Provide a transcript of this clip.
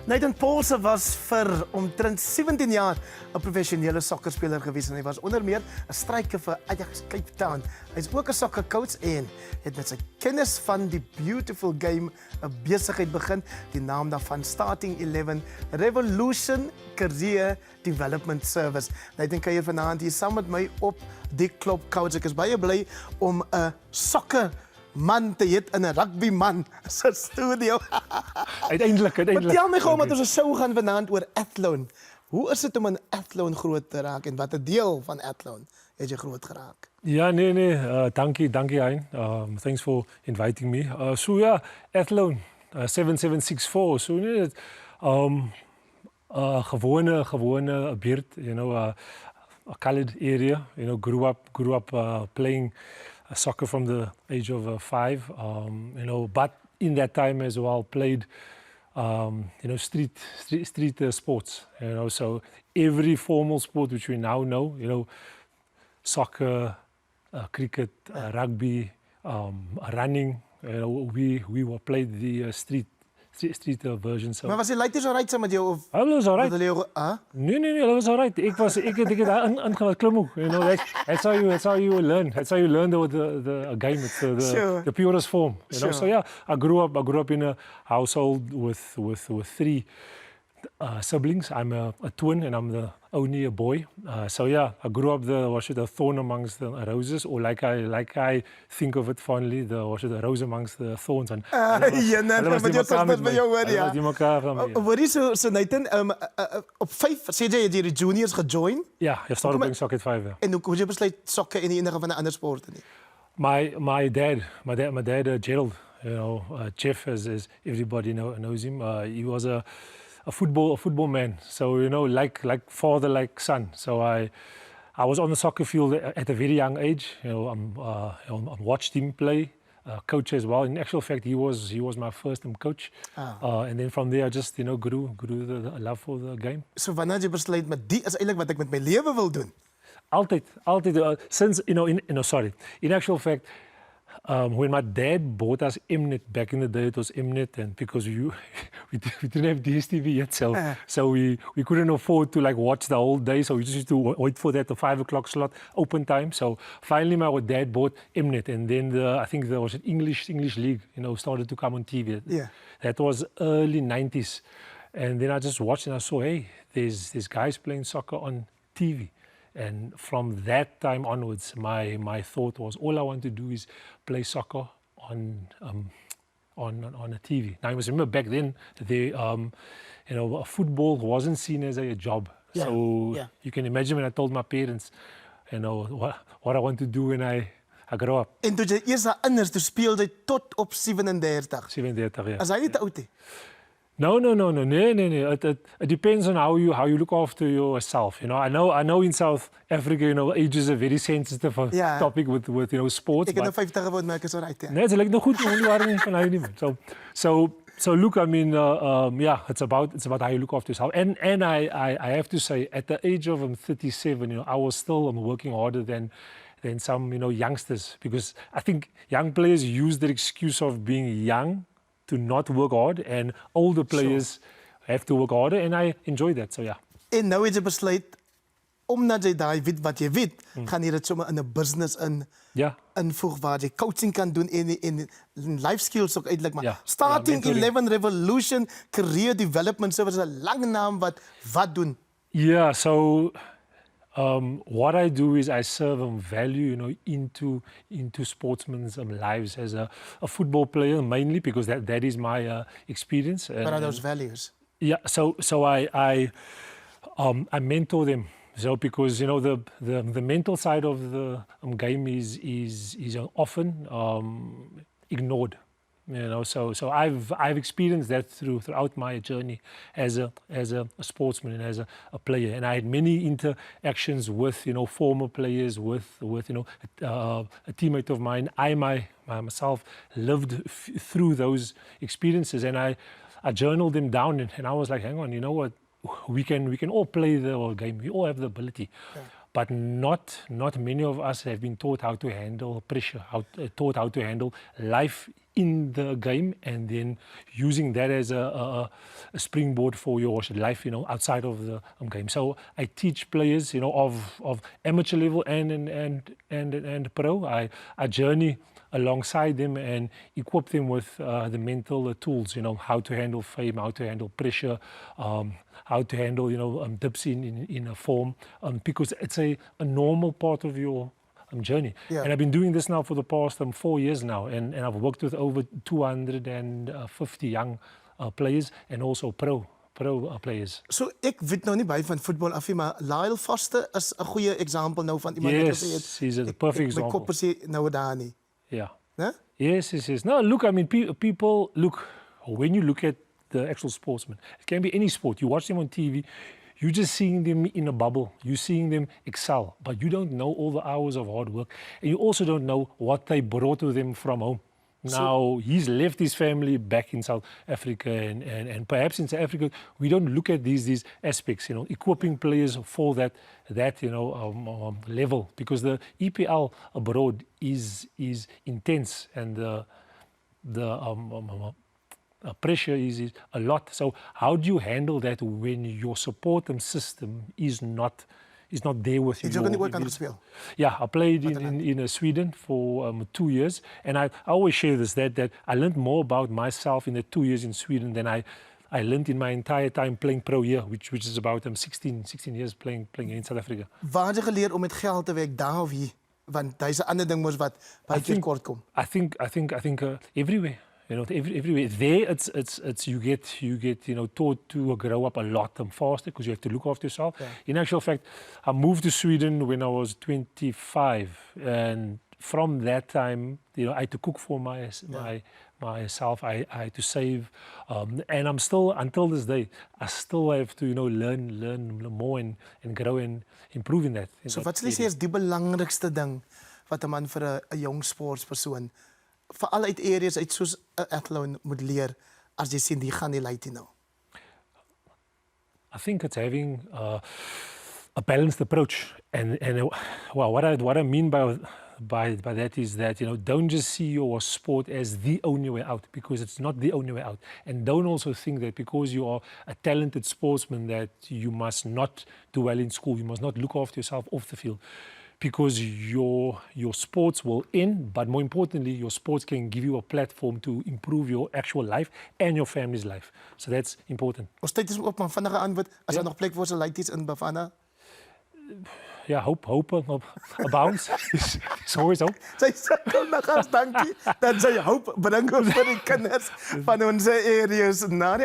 Nathan Paulse was vir omtrent 17 jaar 'n professionele sokkerspeler gewees en hy was onder meer 'n stryker vir Ajax Cape Town. Hy is ook 'n sokkercoach en het met sy kennis van die beautiful game 'n besigheid begin, die naam daarvan Starting 11 Revolution Career Development Service. Nathan Kie vanaand hier saam met my op die KLOP couch. Ek is baie bly om 'n sokker man te hê in 'n rugby man se studio. Uiteindelik. Vertel my gou, omdat ons 'n show gaan vanaand oor athlone. Hoe is dit om in athlone groot te raak en watter deel van athlone het jy groot geraak? Ja, nee. Dankie, Hein. Thanks for inviting me. So ja, athlone 7764. So nee, gewone buurt, you know, a colored area. You know, grew up playing soccer from the age of 5, you know, but in that time as well played, you know, street sports, you know, so every formal sport which we now know, you know, soccer, cricket, rugby, running, you know, we were played the street version. So. Maar was die leiders alright saam met jou of? Hulle was alright. Huh? Nee, hulle was alright. Ek het daar ingeklim ook. You know, that's how you learn. That's how you learn the game. It's the purest form. You know, so yeah, I grew up in a household with 3 siblings. I'm a twin and I'm the only a boy. So yeah, I grew up the thorn amongst the roses, or like I think of it fondly, the rose amongst the thorns. And met jou susper by jou hoor ja. Hoorie so Nathan, op 5 sê jy het die juniors gejoin? Ja, jy start op soccer at 5. Ja. En hoe jy besluit sokker en enige van die ander sporte nie? My dad, Gerald, you know, Jeff as everybody knows him. He was a football man, so you know, like father, like son. So I was on the soccer field at a very young age. You know, I watched him play, coach as well. In actual fact, he was my first coach, and then from there I just, you know, grew the love for the game. So wanneer jy besluit met die is eintlik wat ek met my lewe wil doen? Altyd. Since you know, in actual fact. When my dad bought us kykNET back in the day, it was kykNET, and because we didn't have DSTV yet, so we couldn't afford to like watch the whole day, so we just used to wait for that 5 o'clock slot open time. So finally, my dad bought kykNET, and then I think there was an English League, you know, started to come on TV. Yeah, that was early 90s, and then I just watched and I saw, hey, there's guys playing soccer on TV. And from that time onwards, my thought was, all I want to do is play soccer on a TV. Now, I must remember back then, you know, football wasn't seen as a job. Yeah, so you can imagine when I told my parents, you know, what I want to do when I grow up. En toe jy eers daar anders, toe speel jy tot op 37. 37, ja. As hy nie te oud nie? No. Nee. It depends on how you look after yourself. You know, I know in South Africa, you know, age is a very sensitive topic with you know, sports. Ek het nou 50 geword, maar ek is alright. Nee, dit lyk nog goed om nie van hy nie. So look, I mean, it's about how you look after yourself. And I have to say, at the age of 37, you know, I was still working harder than some, you know, youngsters, because I think young players use the excuse of being young to not work hard, and older players have to work harder, and I enjoy that, so yeah. En nou het jy besluit, omdat jy daai weet wat jy weet, gaan jy dit sommer in 'n business invoeg waar jy coaching kan doen en life skills ook uitlik, maar Starting 11 Revolution Career Development Service is 'n lang naam wat doen? Yeah, so what I do is I serve value, you know, into sportsmen's lives as a football player mainly, because that is my experience. What are those values? Yeah, so I mentor them. So because you know the mental side of the game is often ignored. You know, so I've experienced that throughout my journey as a sportsman and as a player, and I had many interactions with, you know, former players, with you know, a teammate of mine. I myself lived through those experiences, and I journaled them down, and I was like, hang on, you know what, we can all play the game, we all have the ability. But not many of us have been taught how to handle pressure, taught how to handle life in the game and then using that as a springboard for your life, outside of the game. So I teach players, of amateur level and pro. I journey alongside them and equip them with the mental tools, how to handle fame, how to handle pressure, how to handle, dips in a form, because it's a normal part of your journey. Yeah. And I've been doing this now for the past 4 years now, and I've worked with over 250 young players and also pro players. So ek weet nou nie baie van voetbal af nie, maar Lyle Foster is 'n goeie voorbeeld nou van iemand wat gesê het. Yes, he's a perfect example. My kop is nie nou daar nie. Yeah. Né? Yes. No, look, I mean, people, look, when you look at the actual sportsmen, it can be any sport. You watch them on TV, you're just seeing them in a bubble. You're seeing them excel, but you don't know all the hours of hard work. And you also don't know what they brought with them from home. Now, he's left his family back in South Africa, and perhaps in South Africa, we don't look at these aspects, equipping players for that level, because the EPL abroad is intense, and the pressure is a lot. So how do you handle that when your support system is not there with you? Het jy ook in die oorkant gespeel? Yeah, I played in Sweden for 2 years, and I always share this, that I learned more about myself in the 2 years in Sweden than I learned in my entire time playing pro here, which is about 16 years playing in South Africa. Waar het jy geleer om met geld te werk daar of hier? Want dis 'n ander ding mos wat baie keer kort kom. I think everywhere. Everywhere. There, it's you get taught to grow up a lot faster because you have to look after yourself. Yeah. In actual fact, I moved to Sweden when I was 25, and from that time, I had to cook for myself. I had to save, and I'm still, until this day, I still have to learn more and grow and improve in that. So wat sê jy is die belangrikste ding wat 'n man vir 'n jong sportpersoon veral uit areas uit soos 'n athlete moet leer as jy sien die gaan nie lei nou? I think it's having a balanced approach, and well, what I mean by that is that don't just see your sport as the only way out, because it's not the only way out, and don't also think that because you are a talented sportsman that you must not do well in school, you must not look after yourself off the field. Because your sports will end, but more importantly, your sports can give you a platform to improve your actual life and your family's life. So that's important. Ons tyd is op, maar vinnige antwoord. As daar nog plek vir ons laities in Bafana? Yeah, hope abounds. It's always hope. Sy sukkel nog as dankie dat sy hoop bring vir die kinders van ons areas na die